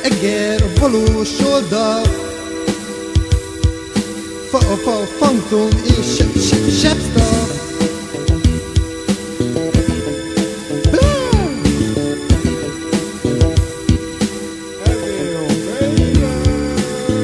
Eger, a valós oldal, Fantom és Shepstar.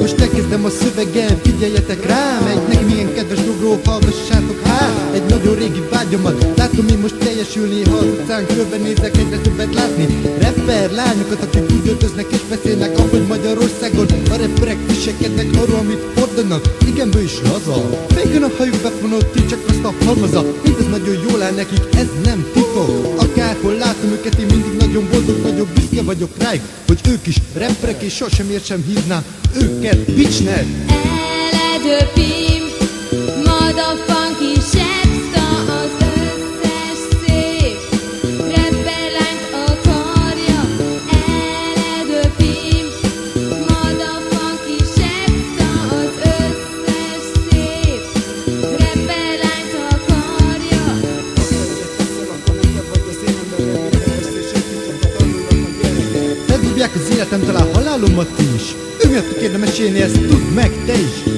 Most elkezdem a szövegem, figyeljetek rám. Egy nekem ilyen kedves dobró, hallgassátok hát. Egy nagyon régi vágyamat látom én most teljesülni. Ha az utcán körbenézek, egyre többet látni rapper lányokat, akik úgy öltöznek és beszélnek, ahogy Magyarországon a rapperek viselkednek arról, amit hordanak. Igenből is laza, fejön a hajuk befonott, így csak azt a halmaza. Mindez nagyon jól áll nekik, ez nem titok. Akárhol látom őket, én mindig nagyon boldog vagyok, büszke vagyok rájuk, hogy ők is rapperek, és sosem sem hívnám őket bitchnek. Eledöpim, motherfunky Shepstar, az összes szép rapperlányt akarja. Eledöpim, motherfunky Shepstar, az összes szép rapperlányt akarja. Feldobják az életem, talán halálomat is. Ő miattuk érdemes élni, ezt tudd meg te is.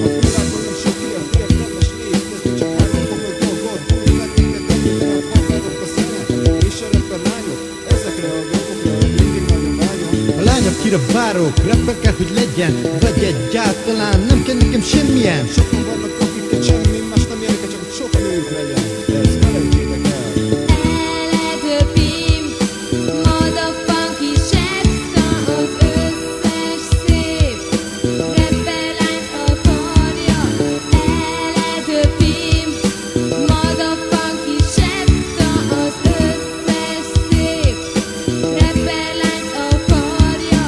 A lány, akire várok, rapper kell, hogy legyen, vagy egyáltalán nem kell nekem semmilyen. Sokan vannak, akiket semmi más nem érdekel, csak hogy sok nőjük legyen. De ezt felejtjétek el. Eledöpim, motherfunky Shepstar, az összes szép rapperlányt akarja. Eledöpim, motherfunky Shepstar, az összes szép rapperlányt akarja.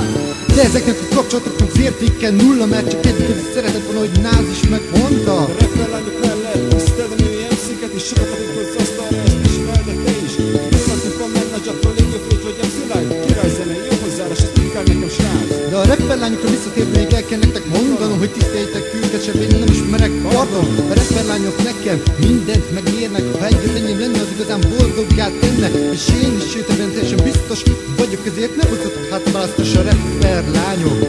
De ezeknek a kapcsolatoknak az értéke nulla, mert csak egy között szeretett volna, hogy Náz is megmondta. A rapperlányok mellett tiszteld a női MC-ket, és sokat adjuk az asztalra, ezt ismerd, de te is. Tudod, van menedzsattól, légy jobb, hogy MC Live, királyzene, jó hozzáállás, ezt tudkál nekem srác. De a rapperlányokra visszatérve még el kell nektek mondanom, hogy tiszteljétek őket, sem én nem ismerek, pardon. A rapperlányok nekem mindent megérnek, ha egy az enyém lenne, az igazán boldoggá tenne. És én is, sőt, ebben teljesen biztos vagyok, ezért ne hozzatok hát választás a rapperlányok.